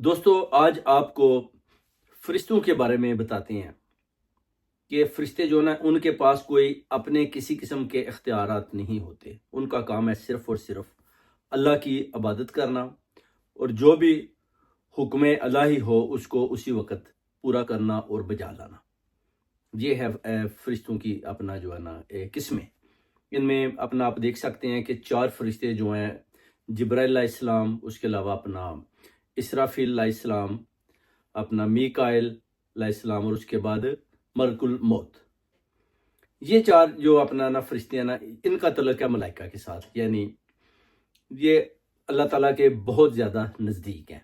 دوستو آج آپ کو فرشتوں کے بارے میں بتاتے ہیں کہ فرشتے جو نا ان کے پاس کوئی اپنے کسی قسم کے اختیارات نہیں ہوتے. ان کا کام ہے صرف اور صرف اللہ کی عبادت کرنا اور جو بھی حکم الہی ہو اس کو اسی وقت پورا کرنا اور بجا لانا. یہ ہے فرشتوں کی اپنا جو ہے نا قسمیں. ان میں اپنا آپ دیکھ سکتے ہیں کہ 4 فرشتے جو ہیں، جبرائیل علیہ السلام، اس کے علاوہ اپنا اسرافیل علیہ السلام، اپنا میکائیل علیہ السلام، اور اس کے بعد ملک الموت. یہ 4 جو اپنا نا فرشتے ہیں نا، ان کا تعلق ہے ملائکہ کے ساتھ، یعنی یہ اللہ تعالیٰ کے بہت زیادہ نزدیک ہیں.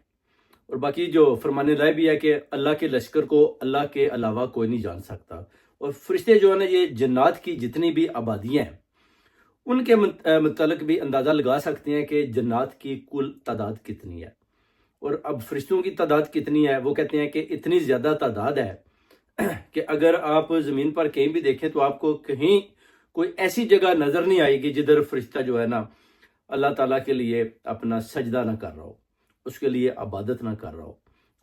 اور باقی جو فرمان رائے بھی ہے کہ اللہ کے لشکر کو اللہ کے علاوہ کوئی نہیں جان سکتا. اور فرشتے جو ہے نا، یہ جنات کی جتنی بھی آبادیاں ہیں ان کے متعلق بھی اندازہ لگا سکتے ہیں کہ جنات کی کل تعداد کتنی ہے. اور اب فرشتوں کی تعداد کتنی ہے، وہ کہتے ہیں کہ اتنی زیادہ تعداد ہے کہ اگر آپ زمین پر کہیں بھی دیکھیں تو آپ کو کہیں کوئی ایسی جگہ نظر نہیں آئے گی جدھر فرشتہ جو ہے نا اللہ تعالیٰ کے لیے اپنا سجدہ نہ کر رہا ہو، اس کے لیے عبادت نہ کر رہا ہو.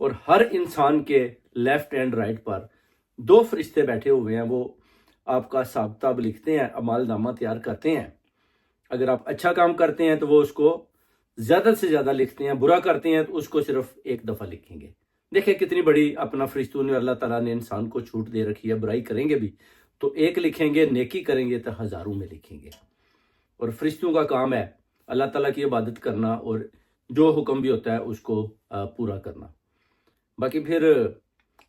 اور ہر انسان کے لیفٹ اینڈ رائٹ پر 2 فرشتے بیٹھے ہوئے ہیں. وہ آپ کا حساب کتاب لکھتے ہیں، اعمال نامہ تیار کرتے ہیں. اگر آپ اچھا کام کرتے ہیں تو وہ اس کو زیادہ سے زیادہ لکھتے ہیں، برا کرتے ہیں تو اس کو صرف ایک دفعہ لکھیں گے. دیکھیں کتنی بڑی اپنا فرشتوں نے، اللہ تعالیٰ نے انسان کو چھوٹ دے رکھی ہے. برائی کریں گے بھی تو 1 لکھیں گے، نیکی کریں گے تو ہزاروں میں لکھیں گے. اور فرشتوں کا کام ہے اللہ تعالیٰ کی عبادت کرنا اور جو حکم بھی ہوتا ہے اس کو پورا کرنا. باقی پھر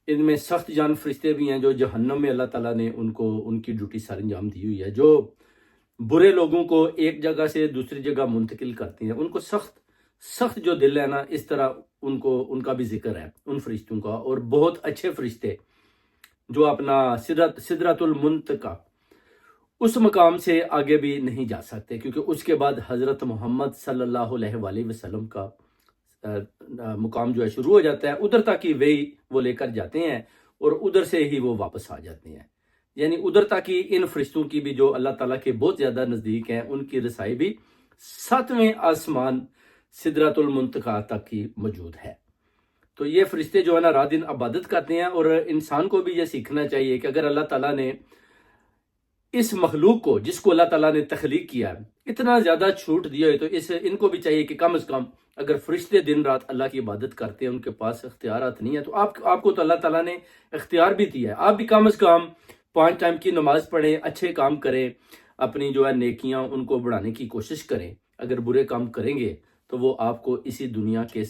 ان میں سخت جان فرشتے بھی ہیں جو جہنم میں اللہ تعالیٰ نے ان کی ڈیوٹی سر انجام دی ہوئی ہے، جو برے لوگوں کو ایک جگہ سے دوسری جگہ منتقل کرتے ہیں. ان کو سخت جو دل ہے نا، اس طرح ان کا بھی ذکر ہے ان فرشتوں کا. اور بہت اچھے فرشتے جو اپنا سدرۃ المنتہا اس مقام سے آگے بھی نہیں جا سکتے، کیونکہ اس کے بعد حضرت محمد صلی اللہ علیہ وآلہ وسلم کا مقام جو ہے شروع ہو جاتا ہے. ادھر تک ہی وہ لے کر جاتے ہیں اور ادھر سے ہی وہ واپس آ جاتے ہیں. یعنی ادھر تک ہی ان فرشتوں کی بھی جو اللہ تعالیٰ کے بہت زیادہ نزدیک ہیں، ان کی رسائی بھی 7ویں آسمان سدرۃ المنتہا تک ہی موجود ہے. تو یہ فرشتے جو ہے نا رات دن عبادت کرتے ہیں. اور انسان کو بھی یہ سیکھنا چاہیے کہ اگر اللہ تعالیٰ نے اس مخلوق کو، جس کو اللہ تعالیٰ نے تخلیق کیا ہے، اتنا زیادہ چھوٹ دیا ہے، تو ان کو بھی چاہیے کہ کم از کم اگر فرشتے دن رات اللہ کی عبادت کرتے ہیں، ان کے پاس اختیارات نہیں ہیں، تو آپ کو تو اللہ تعالیٰ نے اختیار بھی دیا ہے. آپ بھی کم از کم 5 ٹائم کی نماز پڑھیں، اچھے کام کریں، اپنی جو ہے نیکیاں ان کو بڑھانے کی کوشش کریں. اگر برے کام کریں گے تو وہ آپ کو اسی دنیا کے